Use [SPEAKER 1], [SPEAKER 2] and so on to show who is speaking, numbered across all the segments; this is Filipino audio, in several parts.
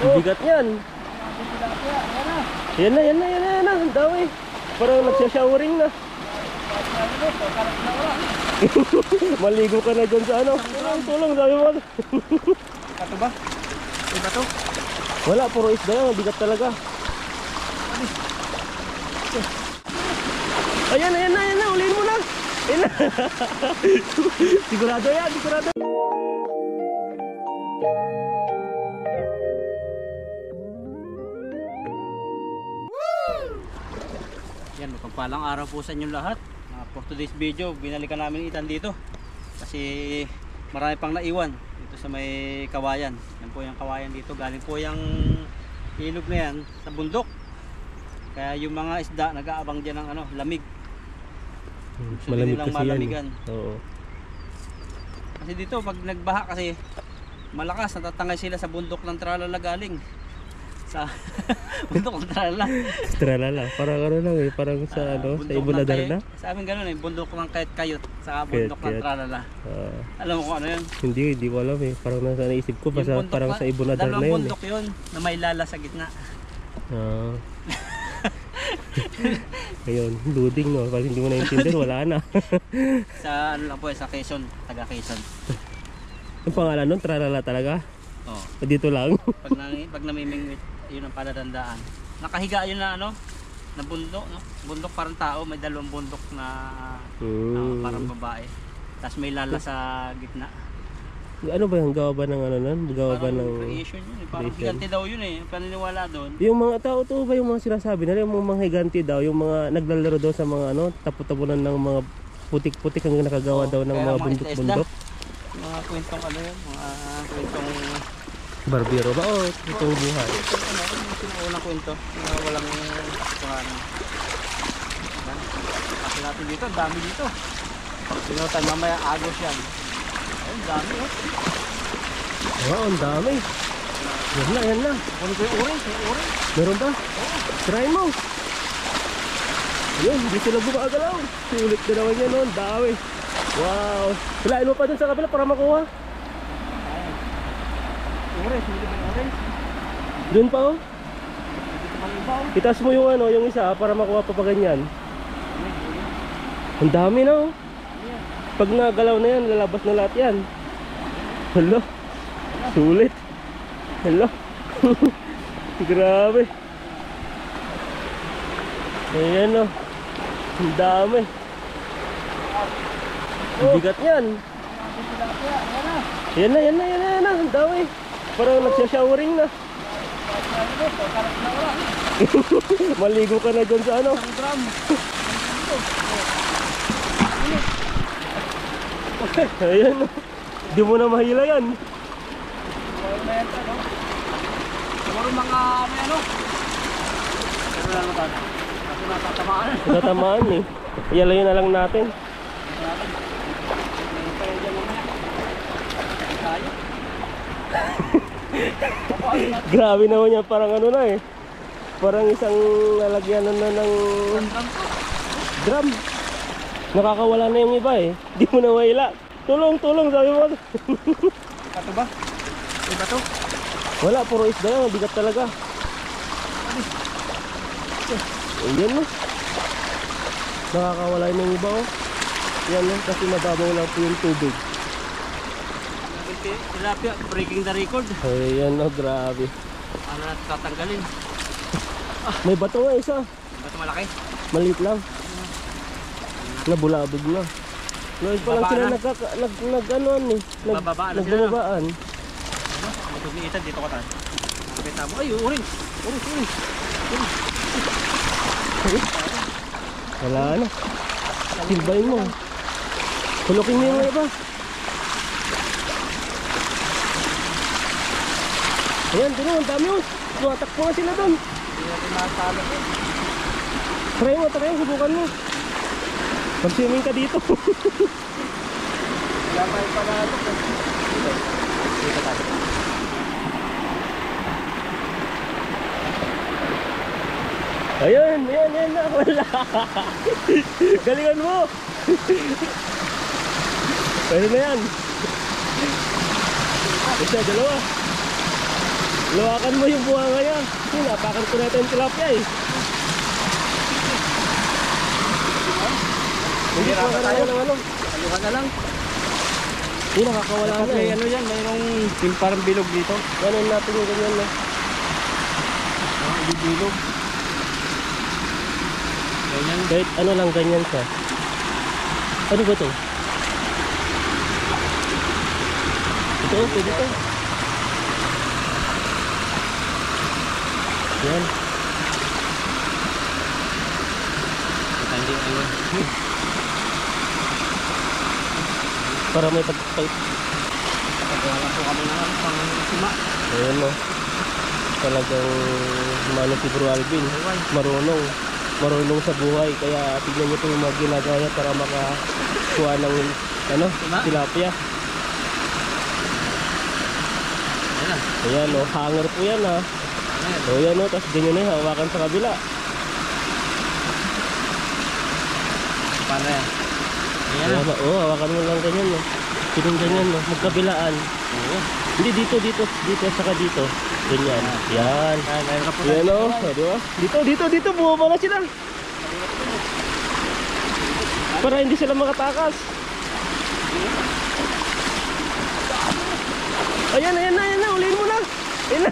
[SPEAKER 1] Bigat yan. Yan na, yan na, yan na, yan na. Ang dami. Parang nagsha-showering na. Maligo ka na dyan sa ano. Tulong, sabi mo.
[SPEAKER 2] Ito ba? Iba to?
[SPEAKER 1] Wala, puro isda yan. Bigat talaga. Ayan, ayan na, ayan na. Ulihin mo na. Ayan na. Sigurado yan, sigurado.
[SPEAKER 2] Yan, magpapalang araw po sa inyong lahat. For today's video, binalikan namin itan dito kasi marami pang naiwan dito sa may kawayan. Yan po yung kawayan dito. Galing po yung ilog na yan sa bundok. Kaya yung mga isda nag-aabang dyan ng ano, lamig.
[SPEAKER 1] Malamig kasi
[SPEAKER 2] malamigan.
[SPEAKER 1] yan. Oo.
[SPEAKER 2] Kasi dito pag nagbaha kasi malakas, natatangay sila sa bundok ng Tralala galing. Sa bundok ng Tralala.
[SPEAKER 1] Tralala, parang ano lang eh, parang sa ano, sa Ibunadar na.
[SPEAKER 2] Sa amin gano'n eh, bundok ng Kayot-Kayot sa bundok ng Tralala. Alam mo kung ano yun?
[SPEAKER 1] Hindi ko alam eh, parang nasa naisip ko, parang sa Ibunadar na yun.
[SPEAKER 2] Dalawang bundok yun na may lala sa gitna.
[SPEAKER 1] Ngayon, loading no, pag hindi mo naintindihan, wala na.
[SPEAKER 2] Sa ano lang po sa Quezon, taga Quezon.
[SPEAKER 1] Yung pangalan nun, Tralala talaga?
[SPEAKER 2] Oo.
[SPEAKER 1] Dito lang?
[SPEAKER 2] Pag namimingwit, yun ang palatandaan. Nakahiga yun na ano, na bundok, no? Bundok parang tao, may dalawang bundok na parang babae. Tapos may lala sa gitna.
[SPEAKER 1] Ano ba yung gawa ba ng ano nun? Gawa ba ng
[SPEAKER 2] creation yun eh. Parang higante daw yun eh. Paniniwala doon.
[SPEAKER 1] Yung mga tao to ba yung mga sinasabi nila, yung mga higante daw, yung mga naglalaro daw sa mga ano, tapo-tapunan ng mga putik-putik hanggang nakagawa daw ng mga bundok-bundok.
[SPEAKER 2] Mga kwentong ano yun, mga kwentong
[SPEAKER 1] barbero ba o itong buhay?
[SPEAKER 2] Yung unang kwento, mga walang kuhan. Kasi natin dito, dami dito. Sinutan mamaya agos yan. Ang dami oh.
[SPEAKER 1] Oo, ang dami. Yan na, yan na.
[SPEAKER 2] Kunin ko yung orange,
[SPEAKER 1] Meron ba? Try mo. Yun, hindi sila gumagalaw. Sulit na naman yan, no? Ang dami. Wow. Hilain mo pa dun sa kabila para makuha.
[SPEAKER 2] Orange, hindi ba yung orange?
[SPEAKER 1] Dun pa oh.
[SPEAKER 2] Dito pang iba oh.
[SPEAKER 1] Itaas mo yung ano, yung isa para makuha pa ganyan. Ang dami na oh. Pag nagalaw na yan, lalabas na lahat yan. Hello. Sulit. Hello. Grabe. Ayan oh. Ang dami. Bigat yan. Yan na, yan na, yan na, yan na. Ang dami. Parang nagsha-showering na. Maligo ka na dyan sa ano. Ayan o. Di mo na mahila yan.
[SPEAKER 2] Siguro mga ano. Pero lang naman. Kasi natatamaan.
[SPEAKER 1] Natatamaan eh. Iyalayo na lang natin. Grabe naman yan. Parang ano na eh. Parang isang lalagyan na ng drum. Nakakawala na yung iba eh. Di mo na mahila. Tulong, tulong sabi mo.
[SPEAKER 2] Ito ba? Iba to?
[SPEAKER 1] Wala, puro isda yan. Bigat talaga. Ayan no. Nakakawala na yung iba oh. Yan no, kasi mababaw lang po yung tubig.
[SPEAKER 2] Tilapia, breaking the record.
[SPEAKER 1] Ayan no, grabe.
[SPEAKER 2] Ano natin tatanggalin?
[SPEAKER 1] May bato nga isa.
[SPEAKER 2] Bato malaki?
[SPEAKER 1] Maliit lang. Nabulabog na. Noon pa lang sila nag-anuan eh. Nagbababaan.
[SPEAKER 2] Matugniitan dito ko tayo. Nakapita mo. Ay, orange. Orange.
[SPEAKER 1] Wala na. Silbain mo. Hulukin mo yung iba. Ayan, doon ang dami yun. Tumatakbo nga sila doon.
[SPEAKER 2] Hindi natin makasalo ko.
[SPEAKER 1] Try mo, subukan mo. Mag-swimming ka dito.
[SPEAKER 2] Wala pa yung panalo ko. Dito tayo.
[SPEAKER 1] Ayun, yan na. Wala. Galingan mo. Pwede na yan. Isa, dalawa. Luwakan mo yung buhanga niya. Kasi napakan ko natin yung tilapia eh. Hindi po
[SPEAKER 2] Hirap
[SPEAKER 1] ka
[SPEAKER 2] tayo.
[SPEAKER 1] ng ano.
[SPEAKER 2] Aluhan na lang.
[SPEAKER 1] Hindi nakakawala
[SPEAKER 2] Dapat
[SPEAKER 1] na
[SPEAKER 2] may
[SPEAKER 1] eh.
[SPEAKER 2] ano yan, mayroong yung parang bilog dito.
[SPEAKER 1] Ganon natin yung ganyan na.
[SPEAKER 2] Parang bilog. Ganyan.
[SPEAKER 1] Kahit ano lang ganyan siya. Ano ba to? Ito, pwede to. Yan.
[SPEAKER 2] Hindi ayun.
[SPEAKER 1] Para may pagpapay.
[SPEAKER 2] Pagkala lang po kami ng pang sima.
[SPEAKER 1] Ayan no. Talagang humano si Bro Alvin. Marunong. Marunong sa buhay. Kaya tignan niyo po yung mga ginagawa niya para makakuha ng ano, tilapia.
[SPEAKER 2] Ayan na.
[SPEAKER 1] Ayan no. Hanger po yan ha.
[SPEAKER 2] Ayan.
[SPEAKER 1] O yan no. Tapos ganyan na hawakan sa kabila.
[SPEAKER 2] Paano yan? Ayan
[SPEAKER 1] Ayan
[SPEAKER 2] na.
[SPEAKER 1] no. Oh, hawakan mo lang ganyan no. Pinong ganyan no. Magkabilaan.
[SPEAKER 2] Oo.
[SPEAKER 1] Hindi dito, saka dito. Ganyan. Yan.
[SPEAKER 2] Ayan ka po.
[SPEAKER 1] Yan o. Di ba? Dito. Bumaba na sila. Para hindi sila makatakas. Ayan na. Ulihin mo na. Ayan na.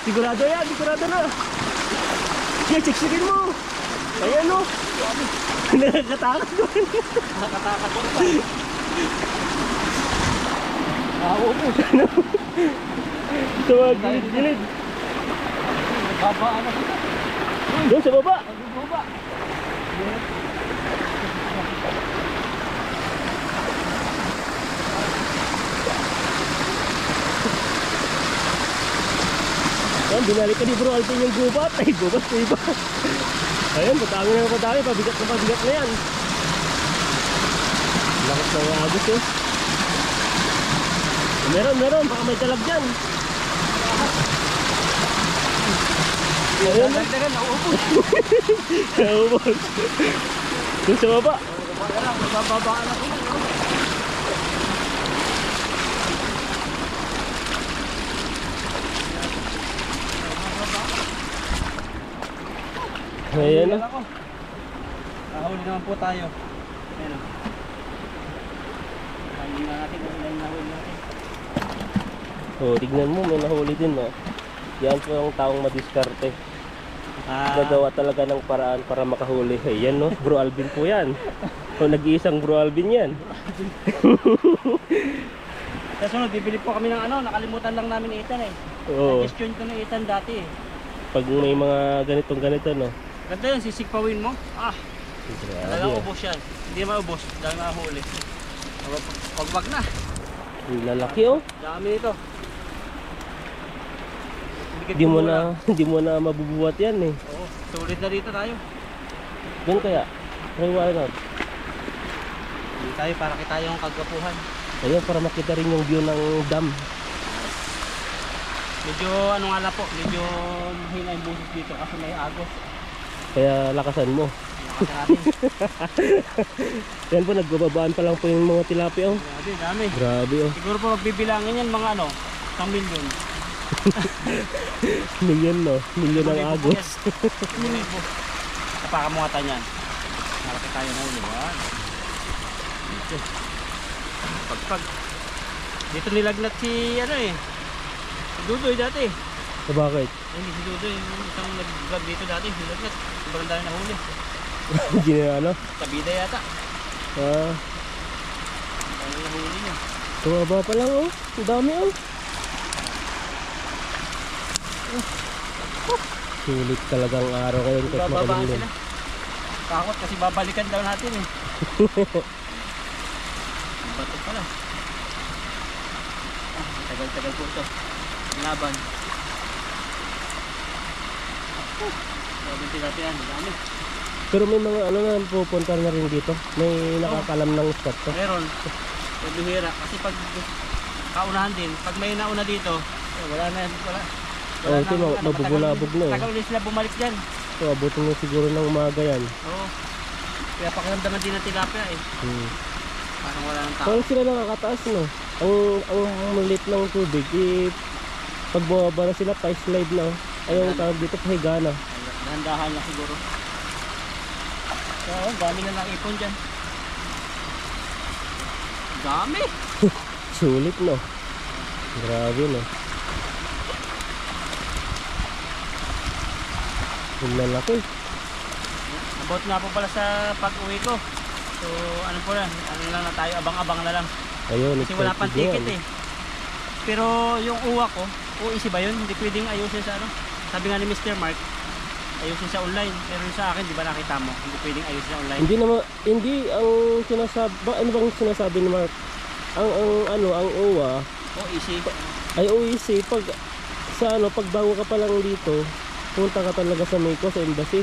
[SPEAKER 1] Sigurado na. Yan, siksikin mo. Ayan o. Nakatakas doon.
[SPEAKER 2] Nakatakas ko pa. Ako po.
[SPEAKER 1] Sa mga gilid.
[SPEAKER 2] Babaan na sila.
[SPEAKER 1] Doon sa baba.
[SPEAKER 2] Nagbubaba.
[SPEAKER 1] Ayan, binalik ka ni Bro Alvin yung gubat. Ay, gubat sa iba. Ayan, patami na patami. Pabigat na yan. Lakas na yung agos eh. Meron. Baka may talag dyan. Ayan na.
[SPEAKER 2] Dagdagan, nauubos.
[SPEAKER 1] Naubos. Doon sa baba.
[SPEAKER 2] Babaan na sila.
[SPEAKER 1] Ayan na.
[SPEAKER 2] Nahuli naman po tayo. Ayan o. Nahuli na natin kung ilan nahuli natin.
[SPEAKER 1] Oh, tignan mo, may nahuli din no. Yan po ang taong madiskarte. Gagawa talaga ng paraan para makahuli. Ayan no, Bro Alvin po yan. O nag-iisang Bro Alvin yan.
[SPEAKER 2] Sa sunod, bibili po kami ng ano, nakalimutan lang namin itan eh.
[SPEAKER 1] Oo.
[SPEAKER 2] Suggestion ko ng itan dati eh.
[SPEAKER 1] Pag may mga ganito no.
[SPEAKER 2] Ganda yan, sisikpawin mo. Ah,
[SPEAKER 1] Grabe.
[SPEAKER 2] talagang ubos yan. Hindi naman ubos, dahil mahuli. Pagwag na.
[SPEAKER 1] Ang lalaki oh.
[SPEAKER 2] Dami nito.
[SPEAKER 1] Hindi mo na mabubuhat yan eh.
[SPEAKER 2] Oo, sulit na dito tayo.
[SPEAKER 1] Doon kaya. Try mo ano.
[SPEAKER 2] Hindi tayo para kita yung kagwapuhan.
[SPEAKER 1] Ayun, para makita rin yung view ng dam.
[SPEAKER 2] Medyo ano nga lang po, medyo mahina yung busis dito kasi may agos.
[SPEAKER 1] Kaya lakasan mo.
[SPEAKER 2] Lakas natin.
[SPEAKER 1] Yan po, nagbababaan pa lang po yung mga tilapia oh.
[SPEAKER 2] Grabe, dami.
[SPEAKER 1] Grabe oh.
[SPEAKER 2] Siguro po magbibilangin yan mga ano, 1 milyon.
[SPEAKER 1] Milyon no. Milyon ang agos.
[SPEAKER 2] Libo. Napakamungatan yan. Malaki tayo na ulo. Dito. Pagpag. Dito nilagnat si ano eh. Si Dudoy dati.
[SPEAKER 1] So, bakit?
[SPEAKER 2] Ay, hindi si Dudoy. Yung isang nag-vlog dito dati. Nilagnat. Sobrang dami na huli.
[SPEAKER 1] Hindi na ano?
[SPEAKER 2] Kabida yata.
[SPEAKER 1] Ah,
[SPEAKER 2] Dami na huli niya.
[SPEAKER 1] tumaba pa lang oh. Ang dami oh. Sulit talagang araw kayo kahit
[SPEAKER 2] Bababaan
[SPEAKER 1] makalimlim.
[SPEAKER 2] sila. Takot kasi babalikan daw natin eh. Bato pala. Tagal-tagal po ito. Laban. Grabe tilapia, dami.
[SPEAKER 1] Pero may mga ano na pupunta na rin dito. May nakakalam ng spot to.
[SPEAKER 2] Meron. Pabihira. Kasi pag kaunahan din, pag may nauna dito, wala na yan. Wala.
[SPEAKER 1] Oh, ito mabubulabog na eh.
[SPEAKER 2] Tagal ulit sila bumalik dyan.
[SPEAKER 1] So, abutin mo siguro ng umaga yan.
[SPEAKER 2] Oo. Kaya pakiramdaman din ng tilapia eh. Parang wala ng tao.
[SPEAKER 1] Parang sila nakakataas no. Ang maliit ng tubig, Pag bumaba na sila, pa-slide na. Ayaw ang tawag dito, pahiga na.
[SPEAKER 2] Dahan-dahan lang siguro. So, dami na nakipon dyan. Dami!
[SPEAKER 1] Sulit, no? Grabe, no? Yung lalaki.
[SPEAKER 2] About nga po pala sa pag-uwi ko. So, ano po na, ano lang na tayo, abang-abang na lang.
[SPEAKER 1] Ayun,
[SPEAKER 2] Kasi wala pang
[SPEAKER 1] expected
[SPEAKER 2] ticket
[SPEAKER 1] yun.
[SPEAKER 2] Pero yung uwa ko, easy ba yun? Hindi pwedeng ayusin sa ano? Sabi nga ni Mr. Mark, ayusin sa online. Pero yung sa akin, di ba nakita mo? Hindi pwedeng ayusin sa online.
[SPEAKER 1] Hindi naman, hindi ang sinasabi, ano bang sinasabi ni Mark? Ang OWA
[SPEAKER 2] Easy.
[SPEAKER 1] ay OEC pag sa ano, pag bago ka pa lang dito, punta ka talaga sa MECO, sa embassy.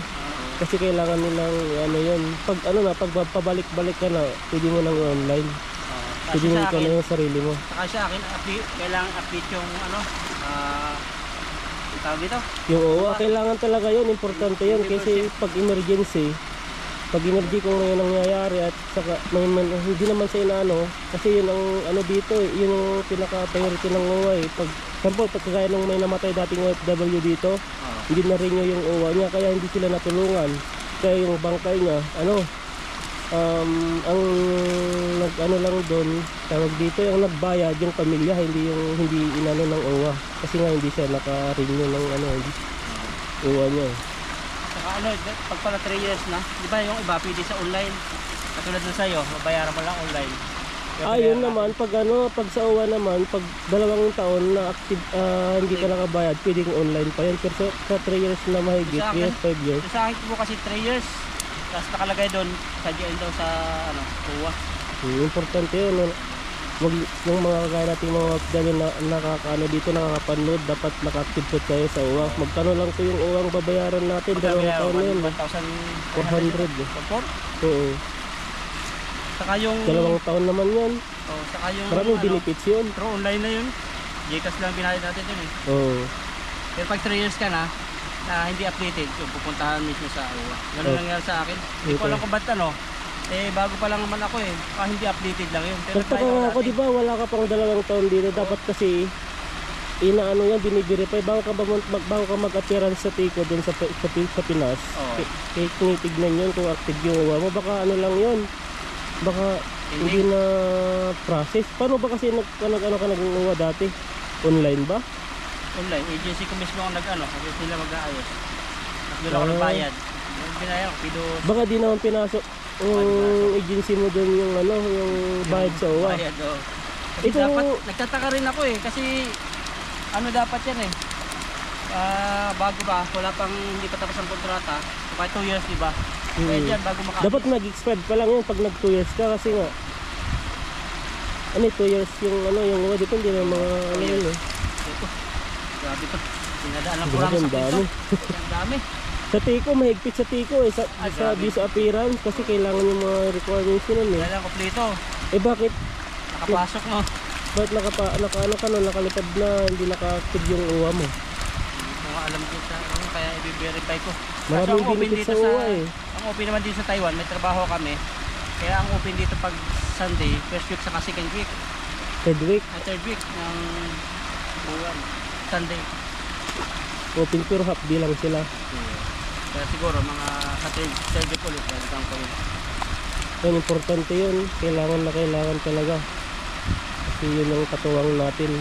[SPEAKER 1] Kasi kailangan nilang ano yun, pag ano na, pag pabalik-balik ka na, pwede mo nang online. Pwede
[SPEAKER 2] Kasi
[SPEAKER 1] mo
[SPEAKER 2] sa
[SPEAKER 1] ikaw
[SPEAKER 2] akin,
[SPEAKER 1] na yung sarili mo.
[SPEAKER 2] saka sa akin, kailangan update yung ano, tawag dito?
[SPEAKER 1] Yung OWA, kailangan talaga yun, importante yun. Kasi pag emergency kung may nangyayari at saka hindi naman sa inaano, kasi yun ang ano dito, yun yung pinaka-priority ng OWA eh. Pag example, pag kagaya nung may namatay dating OFW dito, hindi na rin yung OWA niya, kaya hindi sila natulungan. Kaya yung bangkay niya, ano, ang nag-ano lang doon, tawag dito, yung nagbayad yung pamilya, hindi inano ng OWA. Kasi nga hindi siya naka-renew ng ano, OWA niya.
[SPEAKER 2] Saka ano, pag pala 3 years na, di ba yung iba pwede sa online? Katulad na sa'yo, mabayaran mo lang online.
[SPEAKER 1] Yun naman, pag sa OWA naman, pag 2 taon na active, hindi ka nakabayad, pwedeng online pa yun. Pero sa 3 years na mahigit, 3 years, 5 years.
[SPEAKER 2] Sa akin po kasi 3 years, tapos nakalagay doon, sadyain daw sa ano, OWA.
[SPEAKER 1] Importante yun. Wag yung mga kagaya natin mga dali na nakakaano dito, nakakapanood, dapat naka-active po tayo sa OWA. Magkano lang po yung OWA ang babayaran natin, 2 taon na yun. 400 eh. Oo.
[SPEAKER 2] Saka yung
[SPEAKER 1] 2 taon naman yan.
[SPEAKER 2] Saka yung
[SPEAKER 1] Maraming benefits yun.
[SPEAKER 2] Pero online na yun. Gcash lang binayad natin yun eh.
[SPEAKER 1] Oo.
[SPEAKER 2] Pero pag 3 years ka na hindi updated, yung pupuntahan mismo sa OWA. Ganun nangyari sa akin. Hindi ko alam kung ba't ano. Bago pa lang naman ako eh. Hindi updated lang yun. Pero
[SPEAKER 1] nagtaka nga ako, di ba, wala ka pang 2 taon dito. Dapat kasi inaano yan, biniverify bago ka mag-appearance sa TICO dun sa Pinas. Tinitignan yun kung active yung OWA mo. Baka ano lang yun, baka hindi na process. Paano ba kasi ano ka naging OWA dati? Online ba?
[SPEAKER 2] Online, agency ko mismo ang nag-ano, kasi sila mag-aayos. Tapos doon ako nagbayad. Yung binayad ko, pido.
[SPEAKER 1] Baka di naman pinasok yung agency mo doon yung ano, yung bayad sa OWA.
[SPEAKER 2] Bayad, Kasi dapat, nagtataka rin ako eh, kasi ano dapat yan eh. Bago ba, wala pang hindi pa tapos ang kontrata. So kahit 2 years, di ba? Kaya dyan, bago makaalis.
[SPEAKER 1] Dapat mag-expired pa lang yun pag nag 2 years ka, kasi nga ano 2 years yung ano, yung OWA, depende ng mga ano yun eh.
[SPEAKER 2] Ito, grabe to. Pinadaan lang kurang sa dito. Ang dami.
[SPEAKER 1] Sa TICO, mahigpit sa TICO eh, sa visa appearance, kasi kailangan yung mga requirements yun eh.
[SPEAKER 2] Kailangan kompleto.
[SPEAKER 1] Bakit?
[SPEAKER 2] Nakapasok mo.
[SPEAKER 1] Bakit ano ka no, nakalipad na, hindi naka-active yung OWA mo?
[SPEAKER 2] Kung alam ko sa ano, kaya i-verify ko.
[SPEAKER 1] Maraming benefits sa OWA eh.
[SPEAKER 2] Ang open naman dito sa Taiwan, may trabaho kami. Kaya ang open dito pag Sunday, first week saka second week.
[SPEAKER 1] Third week,
[SPEAKER 2] Third week ng buwan. Sunday.
[SPEAKER 1] open tour half day lang sila.
[SPEAKER 2] Kaya siguro mga sa third week ulit, balikan ko yun.
[SPEAKER 1] Yan, importante yun. Kailangan talaga. Kasi yun ang katuwang natin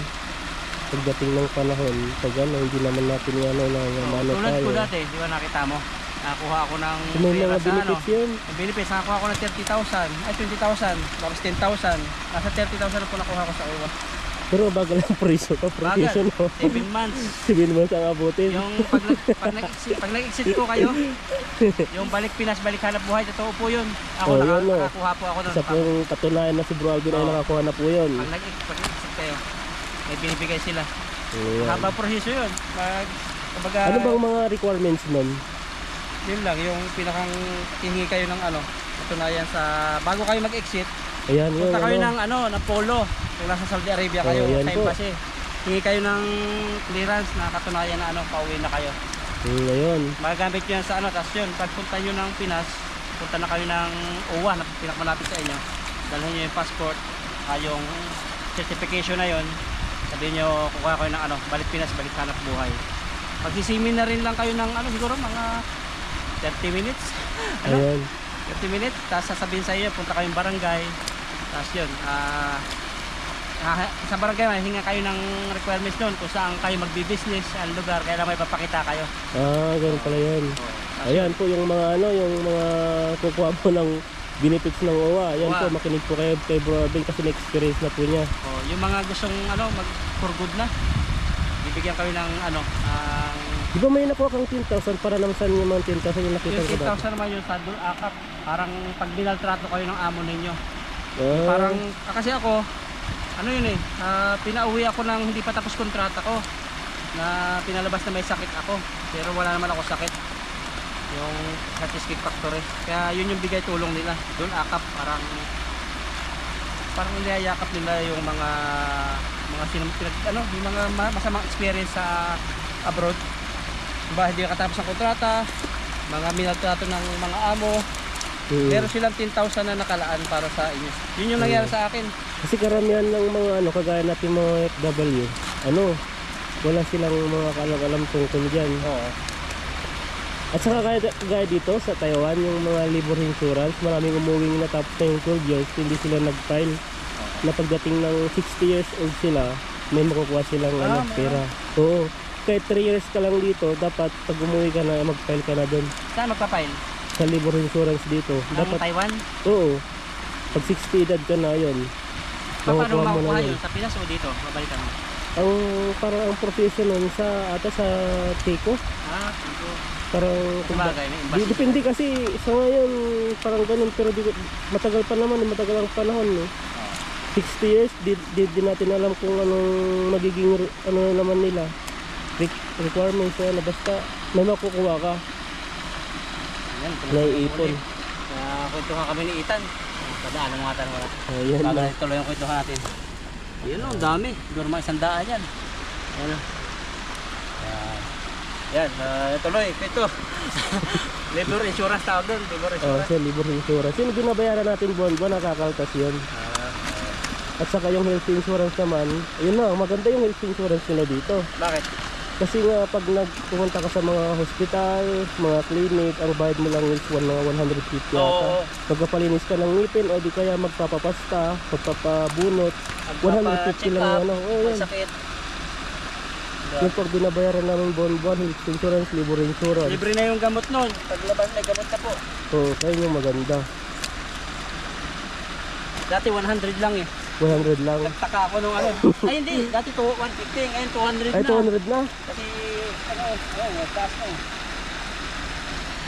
[SPEAKER 1] pagdating ng panahon. Pag ano, hindi naman natin yan na mano
[SPEAKER 2] Tulad
[SPEAKER 1] tayo.
[SPEAKER 2] ko dati, di ba nakita mo? Nakakuha ako ng
[SPEAKER 1] May mga
[SPEAKER 2] pera sa
[SPEAKER 1] benefits yun.
[SPEAKER 2] Ang benefits, nakakuha ako ng 30,000. Ay, 20,000. Tapos 10,000. Nasa 30,000 na po nakuha ko sa OWA.
[SPEAKER 1] Pero bagal ang preso to. Provision mo.
[SPEAKER 2] 7 months.
[SPEAKER 1] 7 months ang abutin.
[SPEAKER 2] Yung pag nag-exit ko kayo, yung balik Pinas, balik hanap buhay, totoo po yun. Ako
[SPEAKER 1] yun,
[SPEAKER 2] nakakuha po ako nun.
[SPEAKER 1] Isa pong katunayan na si Bro Alvin ay nakakuha na po yun.
[SPEAKER 2] Pag nag-exit kayo, may binibigay sila.
[SPEAKER 1] Ayan.
[SPEAKER 2] Habang proseso yun. Kumbaga,
[SPEAKER 1] Ano bang mga requirements nun?
[SPEAKER 2] yun lang, yung pinakang hingi kayo ng ano, katunayan sa, bago kayo mag-exit,
[SPEAKER 1] Ayan yun.
[SPEAKER 2] punta kayo ng ano, ng polo. Kung nasa Saudi Arabia kayo,
[SPEAKER 1] yan
[SPEAKER 2] sa
[SPEAKER 1] po.
[SPEAKER 2] embassy. Hingi kayo ng clearance na katunayan na ano, pauwi na kayo.
[SPEAKER 1] Ayun.
[SPEAKER 2] Magagamit nyo yan sa ano, tapos yun, pagpunta nyo ng Pinas, punta na kayo ng OWA na pinakamalapit sa inyo. Dalhin nyo yung passport, yung certification na yun, sabihin nyo kukuha kayo ng ano, balik Pinas, balik hanap buhay. Magsisimin na rin lang kayo ng ano, siguro mga 30 minutes. Ano?
[SPEAKER 1] Ayan.
[SPEAKER 2] 30 minutes, tapos sasabihin sa iyo, punta kayong barangay. Tapos yun, sa barangay, hinga kayo ng requirements doon kung saan kayo magbi-business, ang lugar, kaya may papakita kayo.
[SPEAKER 1] Ganun pala yun.
[SPEAKER 2] Tapos
[SPEAKER 1] Ayan po yung mga ano, yung mga kukuha po ng benefits ng OWA. Ayan
[SPEAKER 2] OWA.
[SPEAKER 1] po, makinig po kayo kay Bro Arvin kasi na-experience na po niya.
[SPEAKER 2] yung mga gustong ano, mag for good na, bibigyan kayo ng ano,
[SPEAKER 1] Di ba may nakuha kang 10,000 para naman saan yung mga 10,000 yung nakita
[SPEAKER 2] yung
[SPEAKER 1] ko dati?
[SPEAKER 2] 10,000 naman yung sa doon akap, parang pag binaltrato kayo ng amo ninyo.
[SPEAKER 1] Ah,
[SPEAKER 2] Parang, kasi ako, ano yun eh, pinauwi ako ng hindi pa tapos kontrata ko, na pinalabas na may sakit ako, pero wala naman ako sakit, yung Satisfic Factory, kaya yun yung bigay tulong nila, doon akap, parang niyayakap nila yung mga yung mga masamang experience sa abroad, diba, hindi katapos ng kontrata, mga minaltrato ng mga amo. Meron silang 10,000 na nakalaan para sa inyo. Yun yung nangyari sa akin.
[SPEAKER 1] kasi karamihan ng mga ano, kagaya natin mga FW, ano, wala silang mga kalam-alam tungkol dyan.
[SPEAKER 2] Oo.
[SPEAKER 1] At saka kagaya dito sa Taiwan, yung mga labor insurance, maraming umuwing na tapos na yung 12 years, hindi sila nag-file. Na pagdating ng 60 years old sila, may makukuha silang ano,
[SPEAKER 2] meron.
[SPEAKER 1] pera. Oo. Kahit 3 years ka lang dito, dapat pag umuwi ka na, mag-file ka na doon.
[SPEAKER 2] Saan magpa-file?
[SPEAKER 1] Sa labor insurance dito.
[SPEAKER 2] Ng
[SPEAKER 1] Dapat,
[SPEAKER 2] Taiwan?
[SPEAKER 1] oo. Pag 60 edad ka na, yun.
[SPEAKER 2] Paano
[SPEAKER 1] Makukuha mo na
[SPEAKER 2] makukuha
[SPEAKER 1] yun.
[SPEAKER 2] yun? Sa Pinas o dito? Babalikan mo?
[SPEAKER 1] Parang ang proseso nun sa Teco.
[SPEAKER 2] Dito.
[SPEAKER 1] Parang
[SPEAKER 2] Sabagay, may embassy.
[SPEAKER 1] depende kasi sa ngayon parang ganun, pero matagal pa naman, matagal ang panahon, no? 60 years, di natin alam kung anong magiging ano naman nila requirements, na basta may makukuha ka.
[SPEAKER 2] Ayan,
[SPEAKER 1] Naiipon.
[SPEAKER 2] kwentuhan kami ni Ethan. Padaan ng mga tanong.
[SPEAKER 1] Ayan
[SPEAKER 2] Bago
[SPEAKER 1] na.
[SPEAKER 2] tuloy yung kwentuhan natin. Ayun o, ang dami. Siguro mga 100 yan. Ayan o. Yan, tuloy. Ito. Labor insurance tawag doon. Labor insurance.
[SPEAKER 1] Sa labor insurance. Yung binabayaran natin buwan-buwan, nakakaltas yun. At saka yung health insurance naman, yun na, maganda yung health insurance nila dito.
[SPEAKER 2] Bakit?
[SPEAKER 1] Kasi nga pag nagpumunta ka sa mga hospital, mga clinic, ang bayad mo lang is mga 150 yata.
[SPEAKER 2] Oo.
[SPEAKER 1] Magpapalinis ka ng ngipin o di kaya magpapapasta, magpapabunot, 150 lang yung ano.
[SPEAKER 2] May
[SPEAKER 1] Yan.
[SPEAKER 2] sakit.
[SPEAKER 1] Yung pag binabayaran namin buwan-buwan, health insurance, labor insurance.
[SPEAKER 2] Libre na yung gamot nun. Paglabas may gamot na po.
[SPEAKER 1] Oo, kaya yung maganda.
[SPEAKER 2] Dati 100 lang eh.
[SPEAKER 1] 100 lang.
[SPEAKER 2] Nagtaka ako nung ano. Ay hindi, dati 150, ngayon 200
[SPEAKER 1] Ay,
[SPEAKER 2] na.
[SPEAKER 1] 200 na.
[SPEAKER 2] Kasi nagtaas na eh.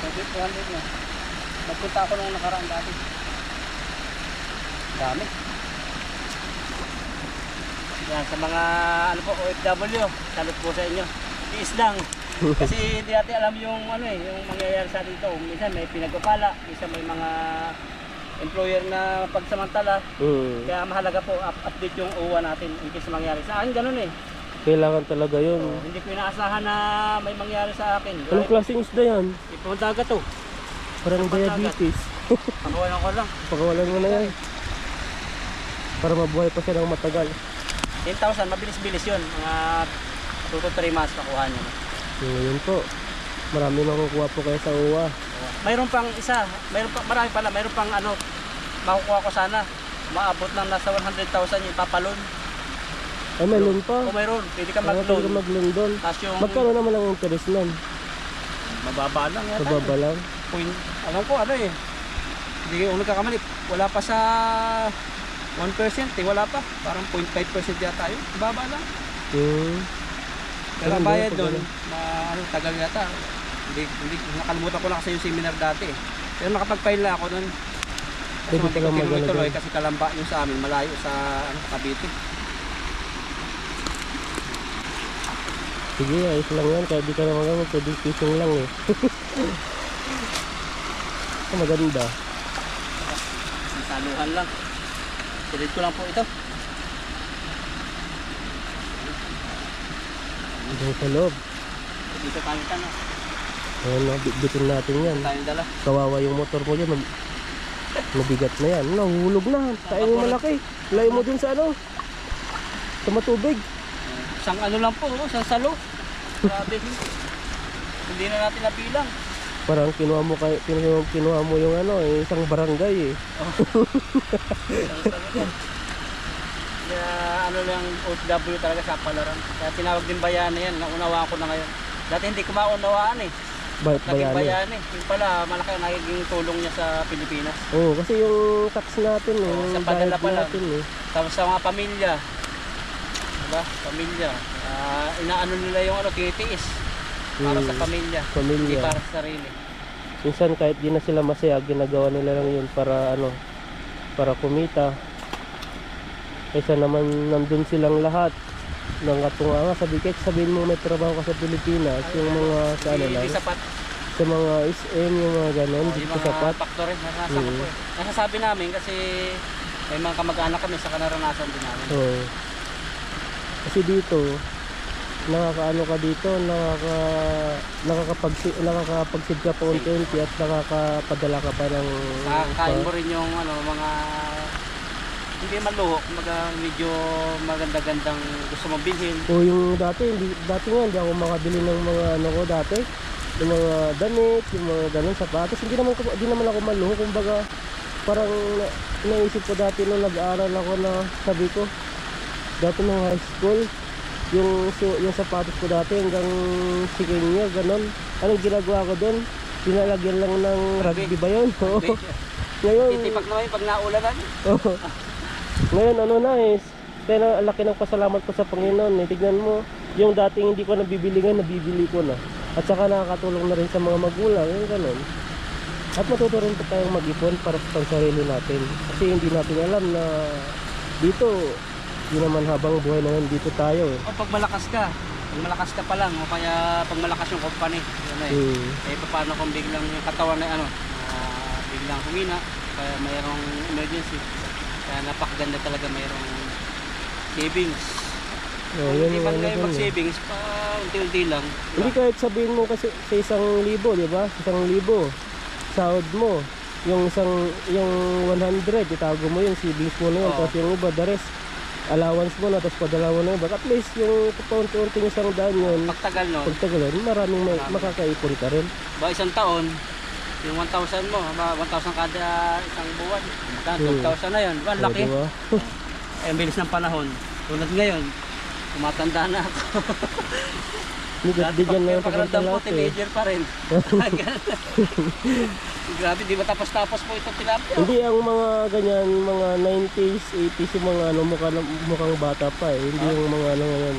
[SPEAKER 2] 200 na. Nagpunta ako nung nakaraan dati. Dami. Yan, sa mga ano po, OFW, salut po sa inyo. Tiis lang. Kasi hindi natin alam yung ano eh, yung mangyayari sa dito. Minsan may pinagpapala, minsan may mga employer na pagsamantala. Kaya mahalaga po update yung OWA natin in case mangyari sa akin. Ganun eh.
[SPEAKER 1] Kailangan talaga yun.
[SPEAKER 2] Hindi ko inaasahan na may mangyari sa akin.
[SPEAKER 1] Anong klaseng isda yan?
[SPEAKER 2] Ipong dagat to.
[SPEAKER 1] Parang diabetes.
[SPEAKER 2] Pagawalan ko lang.
[SPEAKER 1] Pagawalan mo na yan. Para mabuhay pa siya ng matagal.
[SPEAKER 2] 10,000, mabilis-bilis yun. Mga 2 to 3 months makuha nyo.
[SPEAKER 1] Yun po. Marami makukuha po kayo sa uwa.
[SPEAKER 2] Mayroon pang isa. Marami pala. Mayroon pang ano, makukuha ko sana. Maabot lang nasa 100,000 yung papalon.
[SPEAKER 1] Ay, may loan pa.
[SPEAKER 2] Kung mayroon, pwede ka
[SPEAKER 1] Pwede ka
[SPEAKER 2] mag-loan.
[SPEAKER 1] mag-loan doon.
[SPEAKER 2] Tapos yung
[SPEAKER 1] Magkano naman ang interest nun?
[SPEAKER 2] mababa lang yata.
[SPEAKER 1] Mababa lang.
[SPEAKER 2] Alam ko ano eh. Hindi ko nagkakamali. Wala pa sa 1% eh. Wala pa. Parang 0.5% yata yun. Mababa lang. Pero ang
[SPEAKER 1] Ano
[SPEAKER 2] bayad
[SPEAKER 1] ba,
[SPEAKER 2] doon,
[SPEAKER 1] pag
[SPEAKER 2] tagal yata. Hindi, nakalimutan ko na kasi yung seminar dati eh. Pero nakapag-file na ako doon. Kasi
[SPEAKER 1] Pwede
[SPEAKER 2] hindi
[SPEAKER 1] ka
[SPEAKER 2] ko
[SPEAKER 1] magano
[SPEAKER 2] tinuloy-tuloy
[SPEAKER 1] doon.
[SPEAKER 2] kasi Kalamba yung sa amin. Malayo sa Cavite.
[SPEAKER 1] Sige, ayos lang yan. Kahit di ka naman gawin, pwede fishing lang eh. Maganda.
[SPEAKER 2] Saluhan lang. Silid ko lang po ito.
[SPEAKER 1] Dito sa loob.
[SPEAKER 2] Dito tayo tanong.
[SPEAKER 1] Ayan o, bitbitin natin yan.
[SPEAKER 2] Tayong dala.
[SPEAKER 1] Kawawa yung motor mo dyan. Mabigat na yan. Nahulog na. Tayo yung malaki. Layo mo dun sa ano. Sa matubig.
[SPEAKER 2] Isang ano lang po, isang salo. Grabe. Hindi na natin nabilang.
[SPEAKER 1] Parang kinuha mo yung ano, isang barangay eh.
[SPEAKER 2] Isang salo yan. Kaya ano lang, OFW talaga sa palaran. Kaya tinawag din bayani yan, naunawaan ko na ngayon. Dati hindi ko maunawaan eh. Naging bayani. Yung pala, malaki ang nagiging tulong niya sa Pilipinas.
[SPEAKER 1] Oo, kasi yung tax natin eh,
[SPEAKER 2] Oo, sa
[SPEAKER 1] yung
[SPEAKER 2] padala
[SPEAKER 1] bayad
[SPEAKER 2] pa lang.
[SPEAKER 1] natin eh.
[SPEAKER 2] Tapos sa mga pamilya. Diba? Pamilya. Inaano nila yung ano, titiis. Para sa pamilya. Hindi para sa sarili.
[SPEAKER 1] Minsan kahit di na sila masaya, ginagawa nila lang yun para ano, para kumita. Kaysa naman nandun silang lahat ng katunganga. Sabihin mo may trabaho ka sa Pilipinas, yung mga sa ano lang,
[SPEAKER 2] Hindi sapat.
[SPEAKER 1] sa mga SM, yung mga ganon, di
[SPEAKER 2] Yung
[SPEAKER 1] ko
[SPEAKER 2] mga
[SPEAKER 1] sapat.
[SPEAKER 2] factory, naranasan ko po eh. Nasasabi namin kasi may mga kamag-anak kami sa kanaranasan din namin.
[SPEAKER 1] Oo. Kasi dito, nakakaano ka dito, nakakapagsid ka pa unti-unti at nakakapadala ka pa ng
[SPEAKER 2] Nakakain mo rin yung ano, mga hindi man luho, medyo maganda-gandang gusto mong bilhin.
[SPEAKER 1] o yung dati nga hindi ako makabili ng mga ano ko dati, yung mga damit, yung mga ganun sapatos, hindi naman ako maluho. Kumbaga parang naisip ko dati nung nag-aaral ako na sabi ko dati nung high school, yung sapatos ko dati hanggang second year ganun. Anong ginagawa ko doon? Pinalagyan lang ng rugby ba yun? Oo. Ngayon
[SPEAKER 2] Titipak naman yung pag naulanan.
[SPEAKER 1] oo. Ngayon ano na eh, kaya ang laki ng pasalamat ko sa Panginoon eh. Tignan mo, yung dating hindi ko nabibili ngayon, nabibili ko na. At saka nakakatulong na rin sa mga magulang, yung ganun. At matuto rin pa tayong mag-ipon para sa pansarili natin. Kasi hindi natin alam na dito, di naman habang buhay na dito tayo eh.
[SPEAKER 2] O pag malakas ka pa lang, o kaya pag malakas yung company, yun na eh. Eh paano kung biglang yung katawan na ano, biglang humina, kaya mayroong emergency. Kaya napakaganda talaga mayroong savings.
[SPEAKER 1] Oh,
[SPEAKER 2] Kung
[SPEAKER 1] yun
[SPEAKER 2] hindi
[SPEAKER 1] yung
[SPEAKER 2] man
[SPEAKER 1] ano
[SPEAKER 2] ngayon
[SPEAKER 1] dun eh.
[SPEAKER 2] mag-savings, pa unti-unti lang.
[SPEAKER 1] Hindi kahit sabihin mo kasi sa 1,000, di ba? Sa 1,000, sahod mo. Yung 100, itago mo yun, savings mo na yun.
[SPEAKER 2] Oo.
[SPEAKER 1] Tapos yung iba, the rest, allowance mo na, tapos padala mo na yun. At least yung paunti-unti yung 100 yun,
[SPEAKER 2] Pagtagal nun,
[SPEAKER 1] pagtagal yun, maraming makakaipon ka rin.
[SPEAKER 2] ba isang taon, yung 1,000 mo, 1,000 kada isang buwan. 12,000 na yun,
[SPEAKER 1] Oh,
[SPEAKER 2] laki.
[SPEAKER 1] diba?
[SPEAKER 2] Eh, ang bilis ng panahon. Tulad ngayon, tumatanda na ako.
[SPEAKER 1] Hindi dyan na yung papunta
[SPEAKER 2] pagkaramdam ko,
[SPEAKER 1] lahat eh.
[SPEAKER 2] teenager pa rin. Grabe, di ba tapos-tapos po itong tilapia?
[SPEAKER 1] Hindi ang mga ganyan, mga 90s, 80s yung mga ano, mukhang bata pa eh. Hindi yung mga ano ngayon.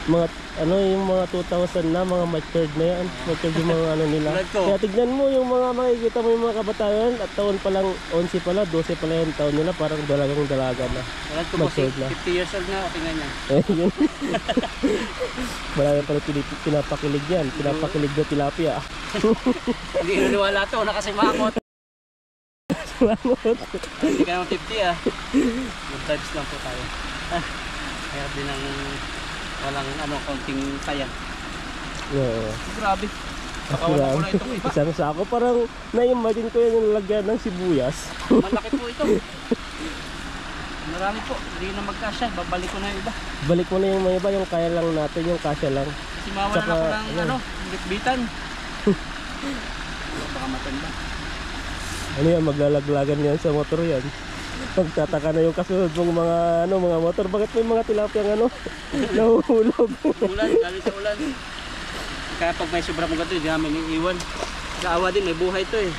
[SPEAKER 1] Mga ano yung mga 2000 na, mga matured na yan. Matured yung mga ano nila.
[SPEAKER 2] Tulad ko.
[SPEAKER 1] Kaya tignan mo yung mga makikita mo yung mga kabataan at taon pa lang, 11 pala, 12 pala yung taon nila, parang dalagang dalaga na.
[SPEAKER 2] Tulad ko, boss,
[SPEAKER 1] Matured na.
[SPEAKER 2] 50 years old na, tingnan niya.
[SPEAKER 1] Eh, yun. Marami pala pinapakilig yan. Pinapakilig na tilapia.
[SPEAKER 2] Hindi naniwala to, nakasimangot.
[SPEAKER 1] Mangot.
[SPEAKER 2] Hindi ka naman 50 ah. Good vibes lang po tayo. Kaya din ang walang ano, konting saya.
[SPEAKER 1] Oo.
[SPEAKER 2] Grabe. Pakawala ko na itong iba.
[SPEAKER 1] Isang sako, parang na-imagine ko yung nalagyan ng sibuyas.
[SPEAKER 2] Malaki po ito. Marami po. Hindi na magkasya. Babalik ko na yung iba.
[SPEAKER 1] Balik mo na yung mga iba, yung kaya lang natin, yung kasya lang.
[SPEAKER 2] Kasi mawalan
[SPEAKER 1] Saka,
[SPEAKER 2] ako ng
[SPEAKER 1] ano,
[SPEAKER 2] ano, bitbitan. Baka matanda.
[SPEAKER 1] Ano yan, maglalaglagan yan sa motor yan. Pagtataka na yung kasunod mong mga ano, mga motor, bakit may mga tilapiyang ano, nahuhulog.
[SPEAKER 2] Ulan, galing sa ulan. Kaya pag may sobra mong gato, hindi namin iiwan. Kaawa din, may buhay to eh.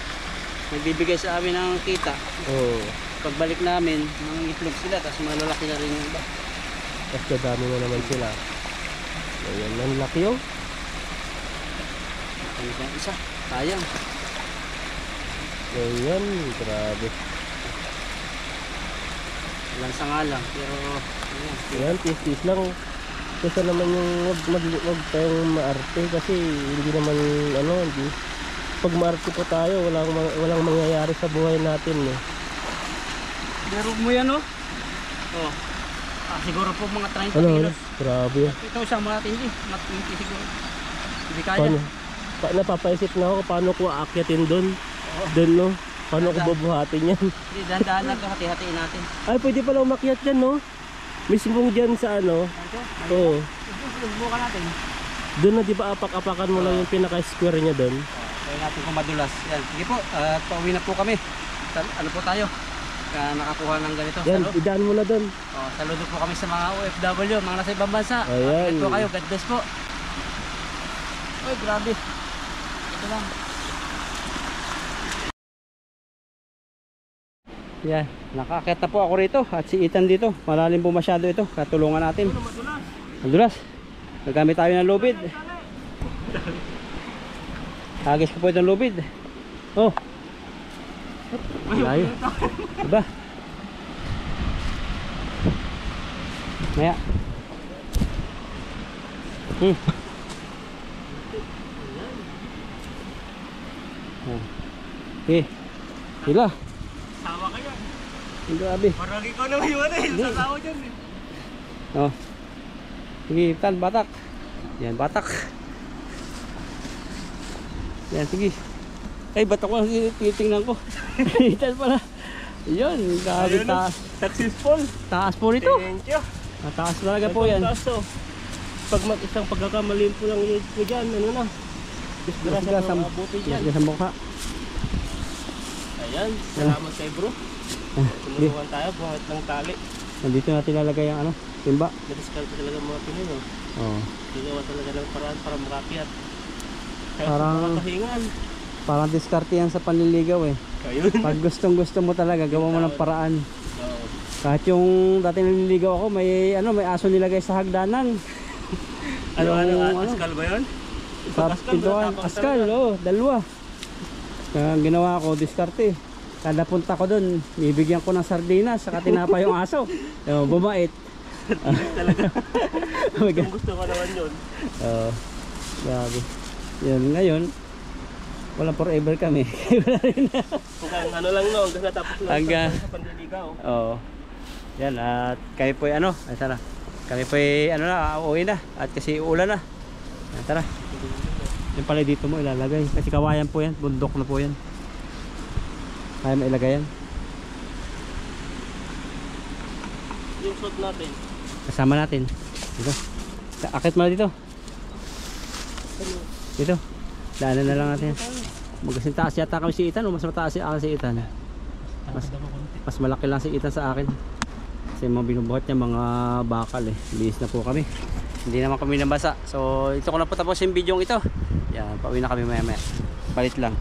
[SPEAKER 2] Nagbibigay sa amin ng kita.
[SPEAKER 1] Oo.
[SPEAKER 2] Pagbalik namin, mga itlog sila, tapos mga lalaki na rin yung iba.
[SPEAKER 1] Tapos kadami na naman sila. Ayan, ang laki oh.
[SPEAKER 2] Ang isang isa, sayang.
[SPEAKER 1] Ayan, grabe.
[SPEAKER 2] Lansa nga lang, pero ayan.
[SPEAKER 1] Ayan, tis-tis lang. Kesa naman yung wag tayong maarte kasi hindi naman ano, hindi. Pag maarte po tayo, walang mangyayari sa buhay natin eh.
[SPEAKER 2] Pero mo yan oh. Oh. Siguro po mga 30
[SPEAKER 1] Ano,
[SPEAKER 2] kilos.
[SPEAKER 1] grabe.
[SPEAKER 2] Ito isang matindi, matindi siguro. Hindi kaya.
[SPEAKER 1] Paano? Napapaisip na ako paano ko aakyatin doon. Doon no? Paano ko bubuhatin yan?
[SPEAKER 2] Hindi, dahan-dahan lang ito, hati-hatiin natin.
[SPEAKER 1] Ay, pwede pala umakyat yan no? Mismo dyan sa ano,
[SPEAKER 2] Ito,
[SPEAKER 1] oo.
[SPEAKER 2] subukan natin.
[SPEAKER 1] Doon na di ba apak-apakan mo lang yung pinaka-square niya doon?
[SPEAKER 2] Kaya natin kung madulas. Yan, sige po, at pauwi na po kami. Ano po tayo? Nakakuha ng ganito.
[SPEAKER 1] Yan,
[SPEAKER 2] Saludo.
[SPEAKER 1] idaan mo na doon.
[SPEAKER 2] Saludo po kami sa mga OFW, mga nasa ibang bansa.
[SPEAKER 1] Ayan.
[SPEAKER 2] Ingat po kayo, God bless po. Uy, grabe. Ito lang. Yan, nakakit na po ako rito at si Ethan dito. Malalim po masyado ito, katulungan natin. Madulas. Nagamit tayo ng lubid. Hagis ko po itong lubid. Oh. Layo. Diba? Maya. Okay. Sila.
[SPEAKER 1] Sawa ka yan.
[SPEAKER 2] Grabe.
[SPEAKER 1] Parang ikaw naman yung ano eh. Sasawa dyan eh.
[SPEAKER 2] Oh. Sige, Tan, batak. Yan, batak. Yan, sige. Ay, batak ko. Titingnan ko. Tan pala. Yun, grabe taas.
[SPEAKER 1] Successful.
[SPEAKER 2] Taas po rito.
[SPEAKER 1] Thank you.
[SPEAKER 2] Taas talaga po yan.
[SPEAKER 1] Taas to. Pag isang pagkakamalim po lang yun ko dyan, ano na. Disgrasya sa mga buti dyan.
[SPEAKER 2] Sa mukha.
[SPEAKER 1] Ayan, salamat kay bro. Tumulungan tayo, buhat ng tali.
[SPEAKER 2] Nandito natin lalagay ang ano, timba.
[SPEAKER 1] Na-discard talaga mga Pinoy. Oh.
[SPEAKER 2] Oh.
[SPEAKER 1] Gagawa talaga ng paraan para makakyat. Kaya
[SPEAKER 2] Parang-
[SPEAKER 1] sa mga kahingan.
[SPEAKER 2] Parang diskarte yan sa panliligaw eh.
[SPEAKER 1] Ayun.
[SPEAKER 2] Pag gustong gusto mo talaga, gawa mo ng paraan.
[SPEAKER 1] Oo.
[SPEAKER 2] Kahit yung dati naliligaw ako, may aso nilagay sa hagdanan.
[SPEAKER 1] Ano,
[SPEAKER 2] Yung
[SPEAKER 1] askal ba yun?
[SPEAKER 2] Sa pintuan, askal, dalawa. Kaya ang ginawa ko, diskarte. Kada punta ko doon, bibigyan ko ng sardinas, saka tinapa yung aso. Bumait.
[SPEAKER 1] Talaga. Gusto ko naman yun.
[SPEAKER 2] Grabe. Yan, ngayon, walang forever kami. Wala rin na.
[SPEAKER 1] Hanggang ano lang no, hanggang natapos lang
[SPEAKER 2] Hanggang-
[SPEAKER 1] sa panliligaw.
[SPEAKER 2] Oo. Yan, at kami po ay tara. Kami po na, uuwi na. At kasi ulan na. Yan, tara. Yung pala dito mo ilalagay. Kasi kawayan po yan, bundok na po yan. Kaya mailagay yan.
[SPEAKER 1] Yung shot natin.
[SPEAKER 2] Kasama natin. Dito. Akit mo na dito. Dito. Daanan na lang natin. Magkasing taas yata kami si Ethan o mas mataas si Ethan? Mas malaki lang si Ethan sa akin. Kasi mga binubuhat niya mga bakal eh. Bihis na po kami. Hindi naman kami nabasa. So ito ko na po tapos yung video ito. Yan, pauwi na kami maya maya. Palit lang.